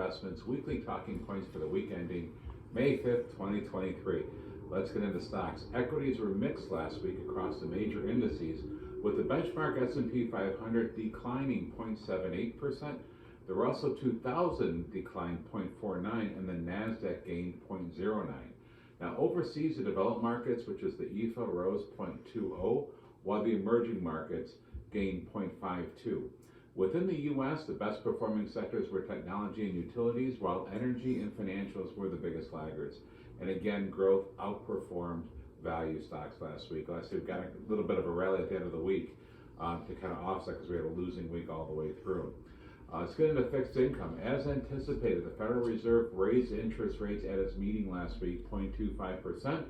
Investments weekly talking points for the week ending May 5th, 2023. Let's get into stocks. Equities were mixed last week across the major indices, with the benchmark S&P 500 declining 0.78%, the Russell 2000 declined 0.49%, and the NASDAQ gained 0.09%. Now, overseas, the developed markets, which is the EFA, rose 0.20%, while the emerging markets gained 0.52%. Within the U.S., the best performing sectors were technology and utilities, while energy and financials were the biggest laggards. And again, growth outperformed value stocks last week. Last week, we got a little bit of a rally at the end of the week to kind of offset because we had a losing week all the way through. Let's get into fixed income. As anticipated, the Federal Reserve raised interest rates at its meeting last week, 0.25%.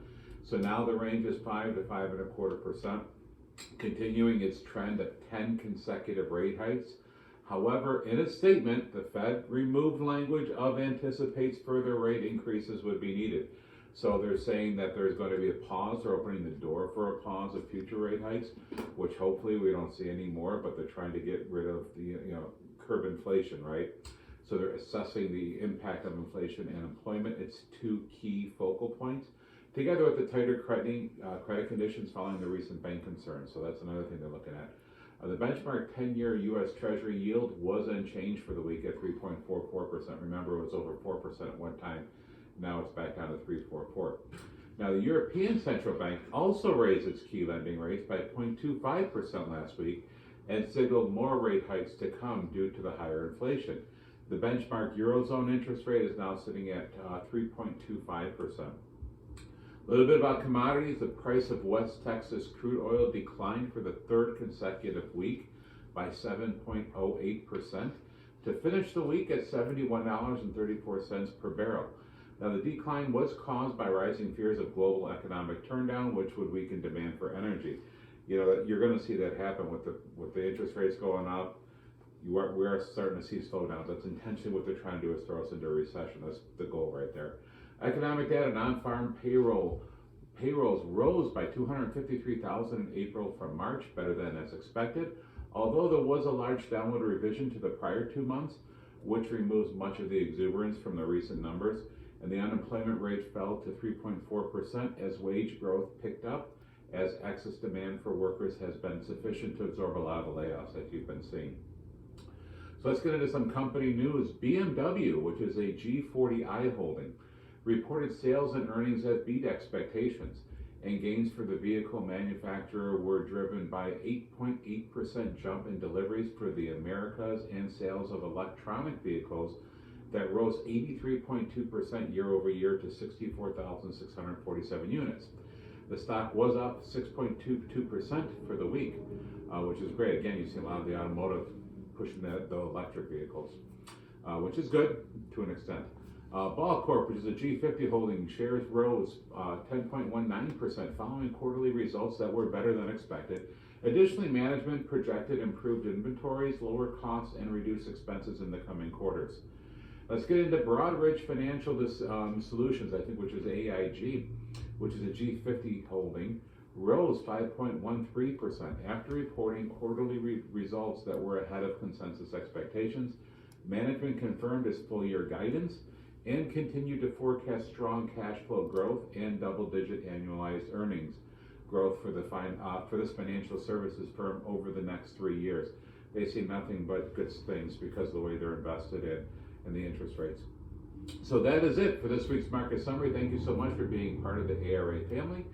So now the range is 5 to 5.25%, continuing its trend of 10 consecutive rate hikes. However, in a statement, the Fed removed language of anticipates further rate increases would be needed. So they're saying that there's going to be a pause. They're opening the door for a pause of future rate hikes, which hopefully we don't see anymore, but they're trying to get rid of the, curb inflation, right? So they're assessing the impact of inflation and employment. It's two key focal points, together with the tighter credit conditions following the recent bank concerns. So that's another thing they're looking at. The benchmark 10-year U.S. Treasury yield was unchanged for the week at 3.44%. Remember, it was over 4% at one time. Now it's back down to 3.44%. Now, the European Central Bank also raised its key lending rates by 0.25% last week and signaled more rate hikes to come due to the higher inflation. The benchmark Eurozone interest rate is now sitting at 3.25%. A little bit about commodities. The price of West Texas crude oil declined for the third consecutive week by 7.08% to finish the week at $71.34 per barrel. Now, the decline was caused by rising fears of global economic turndown, which would weaken demand for energy. You're going to see that happen with the interest rates going up. We are starting to see slowdowns. That's intentionally what they're trying to do, is throw us into a recession. That's the goal right there. Economic data, non-farm payrolls rose by 253,000 in April from March, better than as expected, although there was a large downward revision to the prior 2 months, which removes much of the exuberance from the recent numbers, and the unemployment rate fell to 3.4% as wage growth picked up, as excess demand for workers has been sufficient to absorb a lot of the layoffs that you've been seeing. So let's get into some company news. BMW, which is a G40i holding, reported sales and earnings that beat expectations, and gains for the vehicle manufacturer were driven by 8.8% jump in deliveries for the Americas and sales of electronic vehicles that rose 83.2% year over year to 64,647 units. The stock was up 6.22% for the week, which is great. Again, you see a lot of the automotive pushing the electric vehicles, which is good to an extent. Ball Corp, which is a G50 holding, shares rose 10.19% following quarterly results that were better than expected. Additionally, management projected improved inventories, lower costs, and reduced expenses in the coming quarters. Let's get into Broadridge Financial Solutions, which is AIG, which is a G50 holding, rose 5.13% after reporting quarterly results that were ahead of consensus expectations. Management confirmed its full-year guidance and continued to forecast strong cash flow growth and double-digit annualized earnings growth for this financial services firm over the next 3 years. They see nothing but good things because of the way they're invested in and the interest rates. So that is it for this week's market summary. Thank you so much for being part of the ARA family.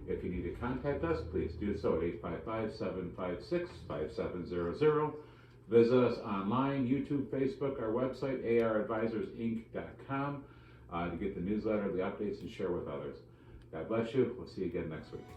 If you need to contact us, please do so at 855-756-5700. Visit us online, YouTube, Facebook, our website, aradvisorsinc.com, to get the newsletter, the updates, and share with others. God bless you. We'll see you again next week.